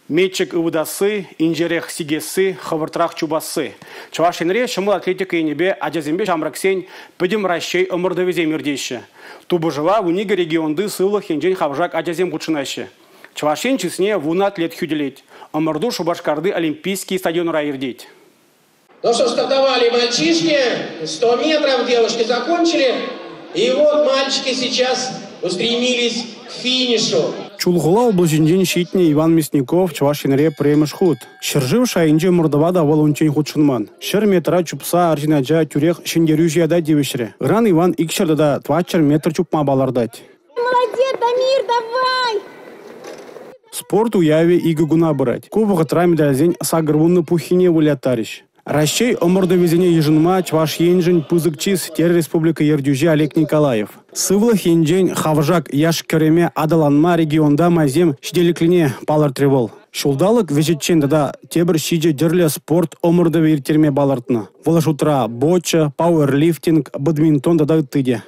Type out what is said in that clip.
Метчик ывдасы, инжерех сигесы, хавыртрах чубасы. Чувашинре шымыл атлетика енебе аджазембе жамраксен пыдем ращей омырдовезе мирдейші. Тубыжыва унига регионды сылых енжен хавжак аджазем кучынайшы. Чувашин чесне вуна атлет хюделеть. Омырду шубашкарды олимпийский стадион райердеть. Ну что, стартовали мальчишки, 100 метров девушки закончили. И вот мальчики сейчас устремились к финишу. Чулгула облажинжен шитне Иван Мясников Чувашинре премеш худ. Шыржыв шайынже мұрдавада волончен худшынман. Шыр метра чупса аржинаджа тюрех шендерюжияда девишре. Иран Иван икшардада 20 метр чупма балардать. Молодец, Дамир, давай! Спорт уяве игі гуна бұрать. Кубы ғытра медальзен сагырвунны пухине вылятарищ. Ращей омырдовезене ежынма Чуваш енжен пызыкчиз тер республика ердюже Олег Николаев. Сывлых енжен хавжак яш кереме адаланма регионда мазем шделиклине палар тревол. Шулдалык вежетчен дада тебір шиже дерле спорт омырдове иртерме балартны. Волашутра, боча, пауэрлифтинг, бадминтон дада тыде.